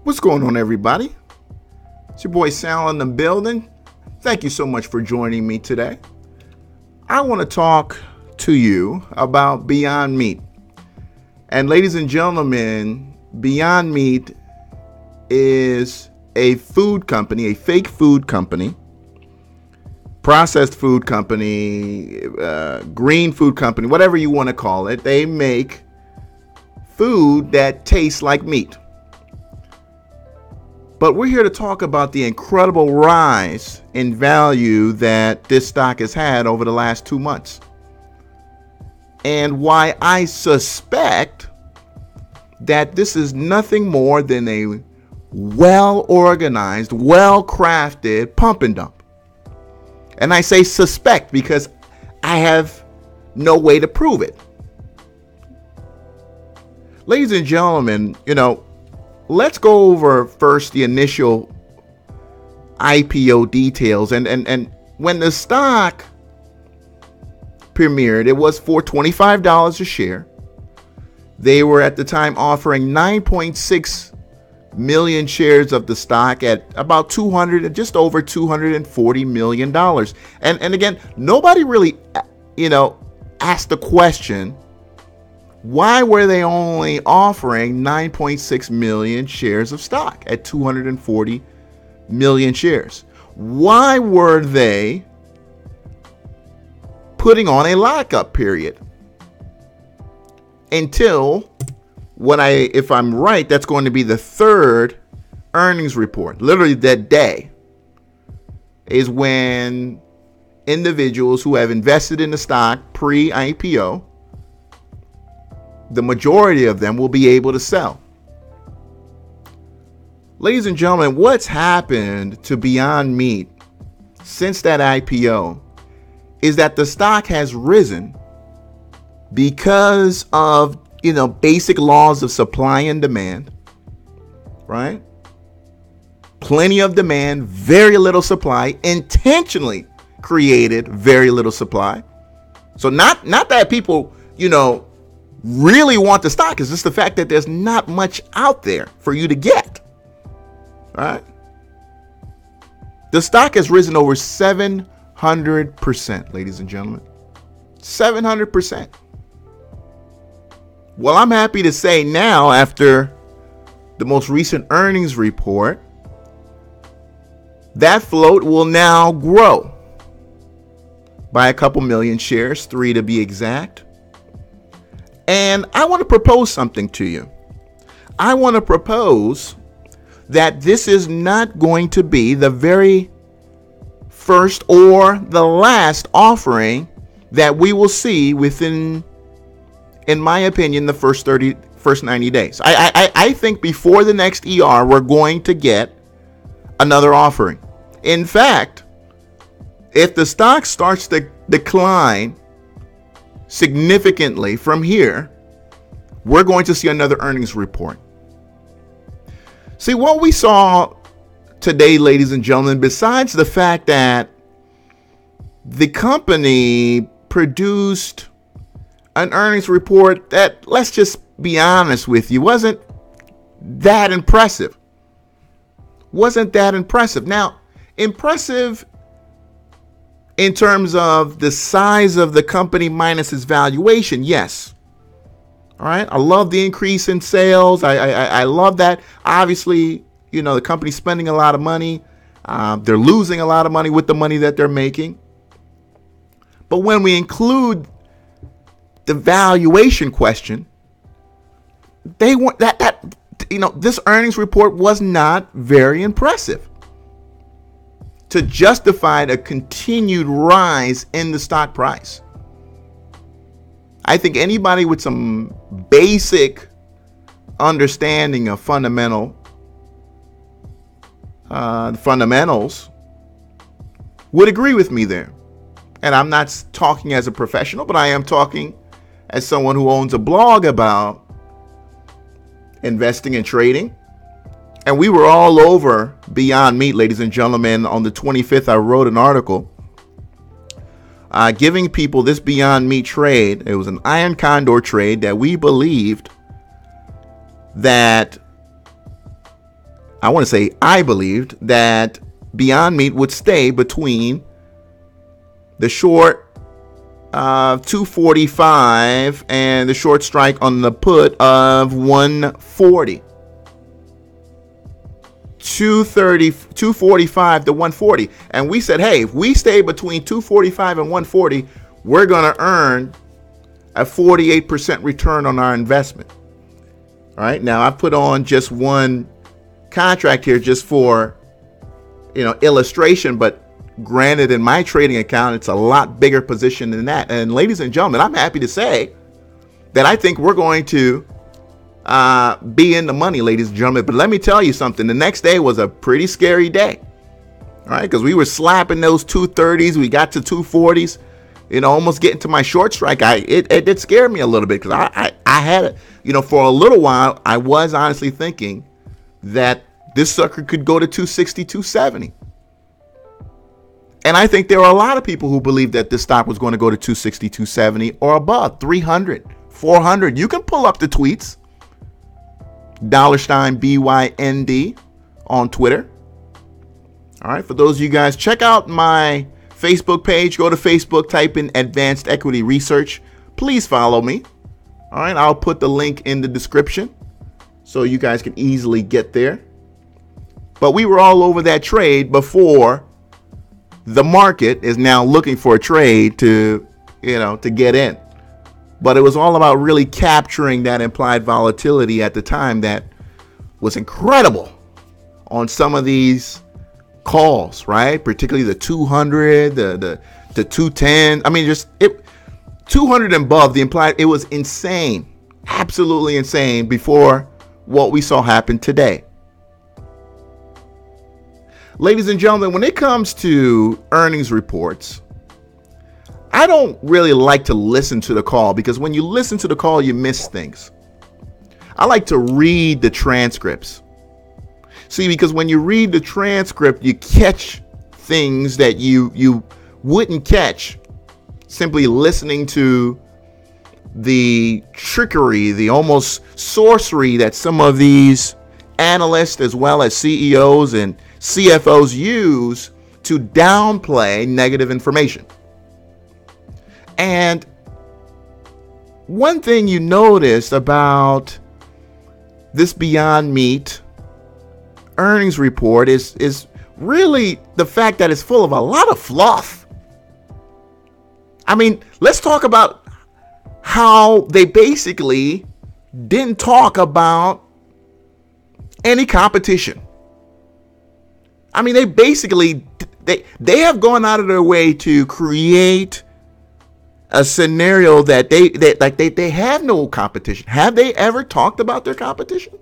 What's going on, everybody? It's your boy Sal in the building. Thank you so much for joining me today. I want to talk to you about Beyond Meat. And ladies and gentlemen, Beyond Meat is a food company, a fake food company, processed food company, green food company, whatever you want to call it. They make food that tastes like meat. But we're here to talk about the incredible rise in value that this stock has had over the last 2 months. And why I suspect that this is nothing more than a well-organized, well-crafted pump and dump. And I say suspect because I have no way to prove it. Ladies and gentlemen, let's go over first the initial IPO details. And when the stock premiered, it was for $25 a share. They were at the time offering 9.6 million shares of the stock at about just over $240 million. And again, nobody really, asked the question, why were they only offering 9.6 million shares of stock at 240 million shares? Why were they putting on a lockup period until if I'm right, that's going to be the third earnings report. Literally that day is when individuals who have invested in the stock pre-IPO, the majority of them will be able to sell. Ladies and gentlemen, what's happened to Beyond Meat since that IPO is that the stock has risen because of, basic laws of supply and demand, right? Plenty of demand, very little supply, intentionally created very little supply. So not that people, really want the stock, is just the fact that there's not much out there for you to get. All right. The stock has risen over 700%, ladies and gentlemen. 700%. Well, I'm happy to say now, after the most recent earnings report, that float will now grow by a couple million shares, 3 to be exact. And I want to propose something to you. I want to propose that this is not going to be the very first or the last offering that we will see within, in my opinion, the first 90 days. I think before the next ER, we're going to get another offering. In fact, if the stock starts to decline significantly from here, we're going to see another earnings report. See, what we saw today, ladies and gentlemen, besides the fact that the company produced an earnings report that, let's just be honest with you, wasn't that impressive. Now, impressive in terms of the size of the company minus its valuation, yes. All right. I love the increase in sales. I love that. Obviously, the company's spending a lot of money. They're losing a lot of money with the money that they're making. But when we include the valuation question, they want this earnings report was not very impressive to justify a continued rise in the stock price. I think anybody with some basic understanding of fundamentals would agree with me there. And I'm not talking as a professional, but I am talking as someone who owns a blog about investing and trading. And we were all over Beyond Meat, ladies and gentlemen. On the 25th, I wrote an article giving people this Beyond Meat trade. It was an iron condor trade that we believed that I believed that Beyond Meat would stay between the short 245 and the short strike on the put of 140. 245 to 140. And we said, hey, if we stay between 245 and 140, we're going to earn a 48% return on our investment. All right. Now, I put on just one contract here just for, illustration. But granted, in my trading account, it's a lot bigger position than that. And ladies and gentlemen, I'm happy to say that I think we're going to be in the money, ladies and gentlemen. But let me tell you something. The next day was a pretty scary day. All right. Because we were slapping those 230s. We got to 240s, almost getting to my short strike. It did scare me a little bit because I had, for a little while, I was honestly thinking that this sucker could go to 260, 270. And I think there were a lot of people who believed that this stock was going to go to 260, 270 or above, 300, 400. You can pull up the tweets. $ BYND on Twitter. All right. For those of you guys, check out my Facebook page. Go to Facebook, type in Advanced Equity Research. Please follow me. All right. I'll put the link in the description so you guys can easily get there. But we were all over that trade before the market is now looking for a trade to get in. But it was all about really capturing that implied volatility at the time that was incredible on some of these calls, right? Particularly the 200, the 210. I mean, just 200 and above, the implied, it was insane, absolutely insane before what we saw happen today. Ladies and gentlemen, when it comes to earnings reports, I don't really like to listen to the call because when you listen to the call, you miss things. I like to read the transcripts. See, because when you read the transcript, you catch things that you wouldn't catch simply listening to the trickery, the almost sorcery that some of these analysts as well as CEOs and CFOs use to downplay negative information. And one thing you notice about this Beyond Meat earnings report is really the fact that it's full of a lot of fluff. I mean, let's talk about how they basically didn't talk about any competition. I mean, they have gone out of their way to create a scenario that they have no competition. Have they ever talked about their competition?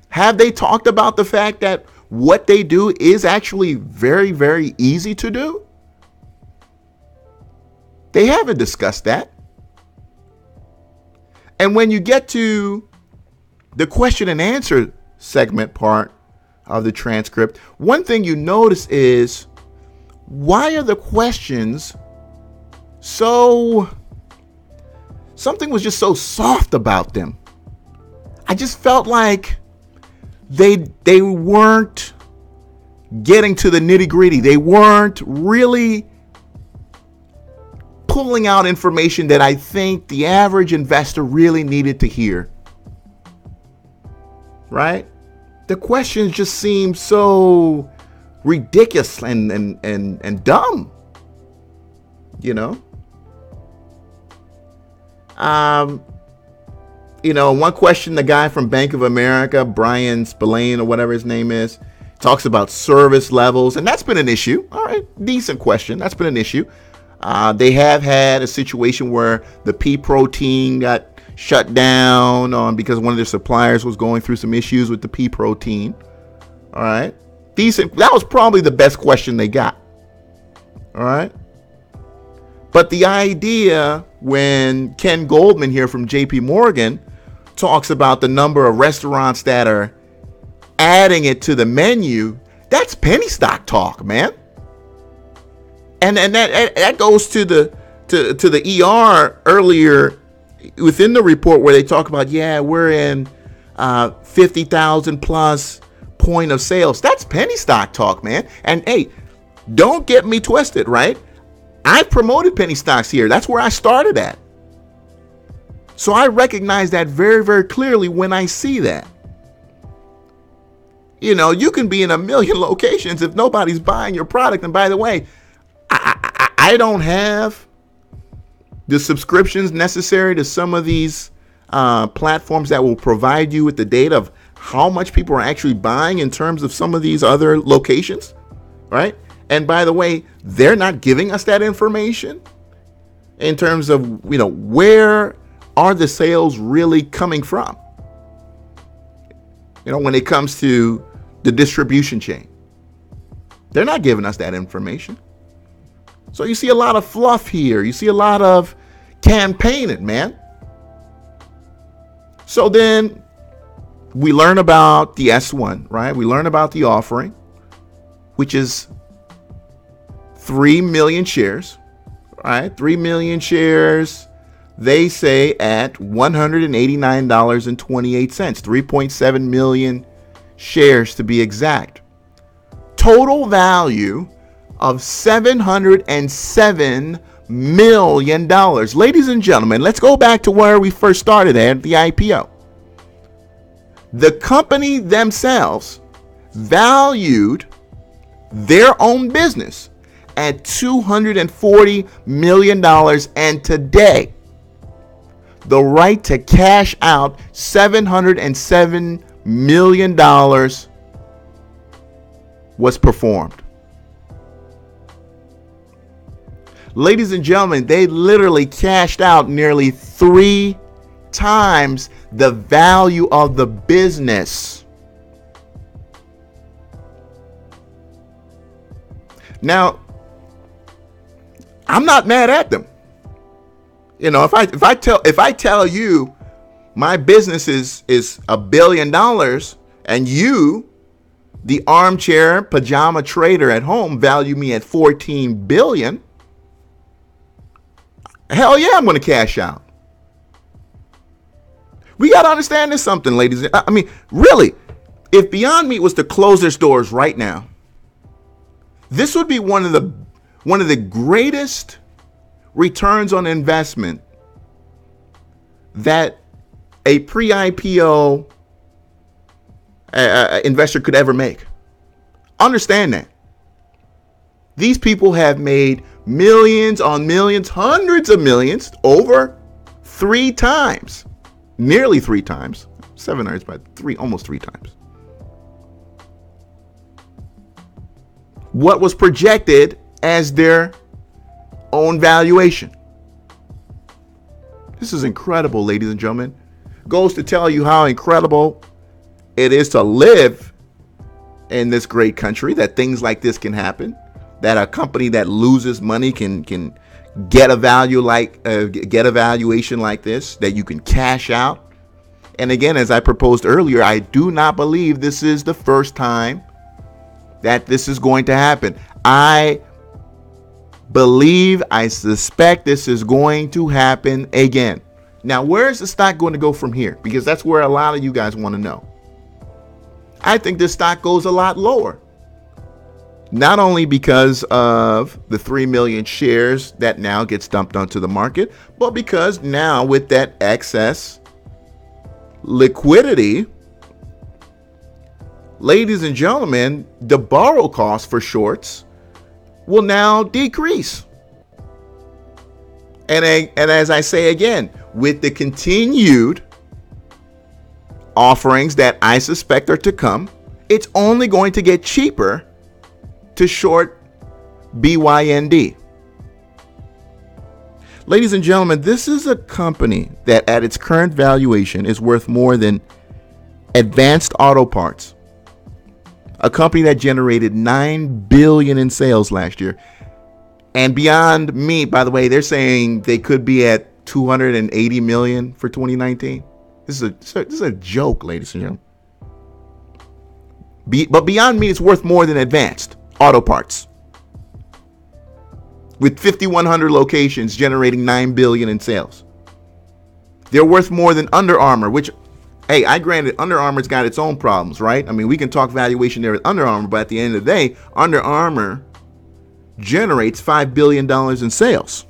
Have they talked about the fact that what they do is actually very, very easy to do? They haven't discussed that. And when you get to the question and answer segment part of the transcript, one thing you notice is, why are the questions something was just so soft about them? I just felt like they weren't getting to the nitty-gritty. They weren't really pulling out information that I think the average investor really needed to hear. Right? The questions just seem so ridiculous and dumb. One question, the guy from Bank of America, Brian Spillane or whatever his name is, talks about service levels, and that's been an issue. All right, decent question. That's been an issue. They have had a situation where the pea protein got shut down because one of their suppliers was going through some issues with the pea protein. All right, decent. That was probably the best question they got. All right. But the idea when Ken Goldman here from JP Morgan talks about the number of restaurants that are adding it to the menu, that's penny stock talk, man. And that goes to the ER earlier within the report where they talk about, we're in 50,000 plus point of sales. That's penny stock talk, man. And hey, don't get me twisted, right? I've promoted penny stocks here. That's where I started at. So I recognize that very, very clearly when I see that. You know, you can be in a million locations if nobody's buying your product. And by the way, I don't have the subscriptions necessary to some of these platforms that will provide you with the data of how much people are actually buying in terms of some of these other locations, right? And by the way, they're not giving us that information in terms of, you know, where are the sales really coming from? You know, when it comes to the distribution chain, they're not giving us that information. So you see a lot of fluff here. You see a lot of campaigning, man. So then we learn about the S1, right? We learn about the offering, which is 3 million shares, right? 3 million shares, they say at $189.28, 3.7 million shares to be exact. Total value of $707 million. Ladies and gentlemen, let's go back to where we first started at the IPO. The company themselves valued their own business at $240 million, and today the right to cash out $707 million was performed. Ladies and gentlemen, they literally cashed out nearly 3 times the value of the business. Now, I'm not mad at them. You know, if I tell you my business is $1 billion and you, the armchair pajama trader at home, value me at 14 billion, hell yeah, I'm going to cash out. We got to understand this something, ladies. I mean, really, if Beyond Meat was to close their stores right now, this would be one of the greatest returns on investment that a pre-IPO investor could ever make. Understand that. These people have made millions on millions, hundreds of millions, over 3 times, nearly 3 times, 700, but almost 3 times what was projected as their own valuation. This is incredible, ladies and gentlemen. Goes to tell you how incredible it is to live in this great country, that things like this can happen, that a company that loses money can get a valuation like this, that you can cash out. And again, as I proposed earlier, I do not believe this is the first time that this is going to happen. I suspect this is going to happen again. Now, where is the stock going to go from here? Because that's where a lot of you guys want to know. I think this stock goes a lot lower. Not only because of the 3 million shares that now gets dumped onto the market, but because now with that excess liquidity, ladies and gentlemen, the borrow cost for shorts will now decrease. And as I say again, with the continued offerings that I suspect are to come, it's only going to get cheaper to short BYND. Ladies and gentlemen, this is a company that at its current valuation is worth more than Advanced Auto Parts, a company that generated $9 billion in sales last year. And Beyond Meat, by the way, they're saying they could be at $280 million for 2019. This is a joke, ladies and gentlemen. But Beyond Meat is worth more than Advanced Auto Parts, with 5,100 locations generating $9 billion in sales. They're worth more than Under Armour, which Hey, I granted Under Armour's got its own problems, right? I mean, we can talk valuation there with Under Armour, but at the end of the day, Under Armour generates $5 billion in sales.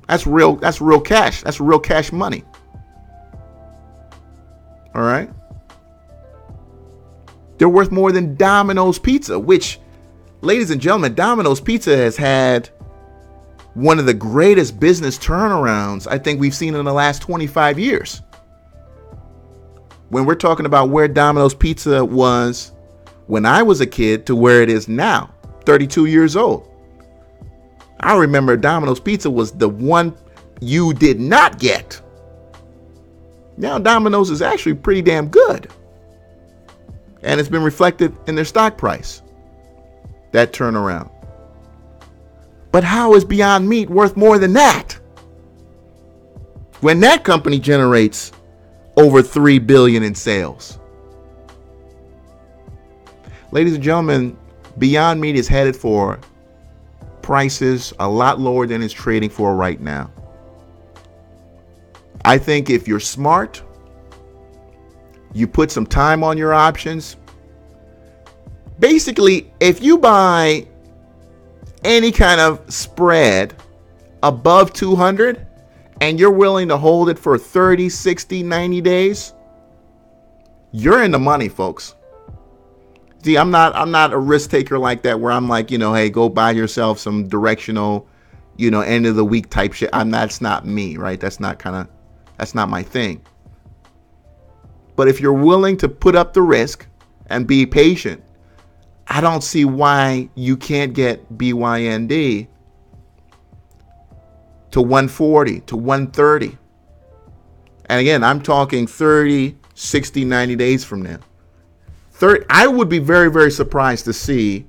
That's real cash. That's real cash money. All right. They're worth more than Domino's Pizza, which, ladies and gentlemen, Domino's Pizza has had one of the greatest business turnarounds I think we've seen in the last 25 years. When we're talking about where Domino's Pizza was when I was a kid to where it is now, 32 years old. I remember Domino's Pizza was the one you did not get. Now Domino's is actually pretty damn good. And it's been reflected in their stock price. That turnaround. But how is Beyond Meat worth more than that? When that company generates over $3 billion in sales. Ladies and gentlemen, Beyond Meat is headed for prices a lot lower than it's trading for right now. I think if you're smart, you put some time on your options. Basically, if you buy any kind of spread above 200 and you're willing to hold it for 30, 60, 90 days, you're in the money, folks. See, I'm not a risk taker like that where I'm like, hey, go buy yourself some directional, end of the week type shit. That's not me, right? That's not my thing. But if you're willing to put up the risk and be patient, I don't see why you can't get BYND to 140, to 130. And again, I'm talking 30, 60, 90 days from now. I would be very, very surprised to see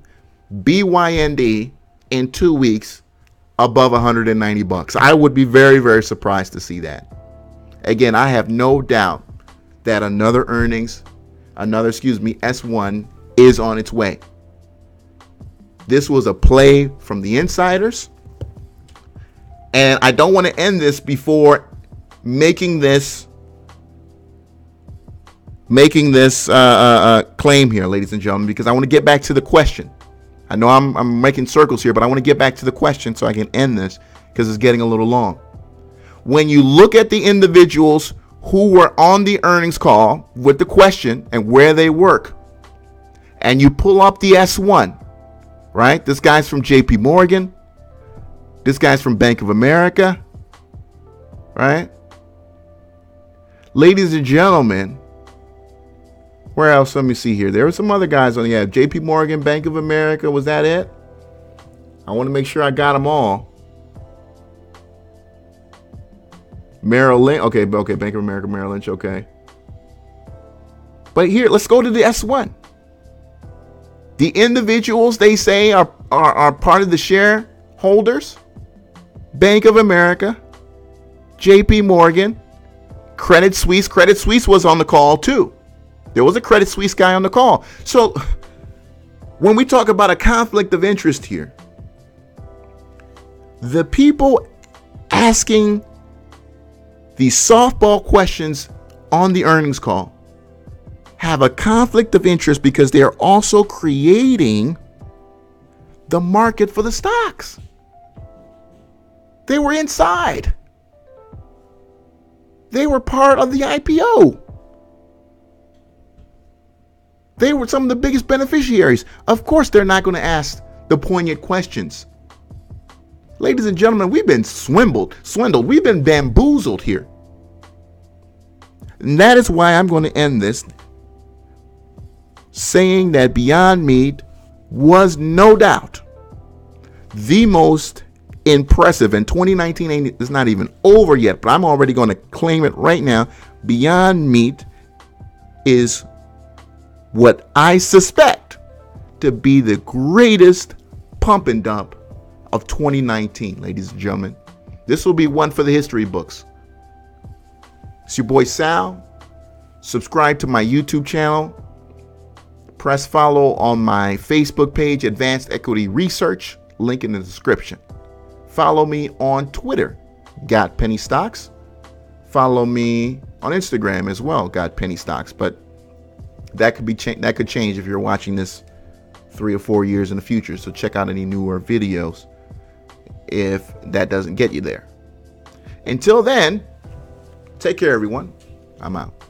BYND in 2 weeks above $190. I would be very, very surprised to see that. Again, I have no doubt that another S1 is on its way. This was a play from the insiders. And I don't want to end this before making this claim here, ladies and gentlemen, because I want to get back to the question. I know I'm making circles here, but I want to get back to the question so I can end this because it's getting a little long. When you look at the individuals who were on the earnings call with the question and where they work, and you pull up the S1, right? This guy's from JP Morgan. This guy's from Bank of America, right? Ladies and gentlemen, where else? Let me see here. There were some other guys on the app. JP Morgan, Bank of America. Was that it? I want to make sure I got them all. Merrill Lynch. Okay, Bank of America, Merrill Lynch. Okay. But here, let's go to the S1. The individuals they say are part of the shareholders. Bank of America, JP Morgan, Credit Suisse. Credit Suisse was on the call too. There was a Credit Suisse guy on the call. So when we talk about a conflict of interest here, the people asking these softball questions on the earnings call have a conflict of interest because they are also creating the market for the stocks. They were inside. They were part of the IPO. They were some of the biggest beneficiaries. Of course, they're not going to ask the poignant questions. Ladies and gentlemen, we've been swindled. We've been bamboozled here. And that is why I'm going to end this saying that Beyond Meat was no doubt the most impressive. And 2019 is not even over yet, but I'm already going to claim it right now. Beyond Meat is what I suspect to be the greatest pump and dump of 2019, ladies and gentlemen. This will be one for the history books. It's your boy Sal. Subscribe to my YouTube channel. Press follow on my Facebook page, Advanced Equity Research. Link in the description. Follow me on Twitter, Got Penny Stocks. Follow me on Instagram as well got penny stocks, but that could be that could change if you're watching this 3 or 4 years in the future. So check out any newer videos if that doesn't get you there. Until then, take care, everyone. I'm out.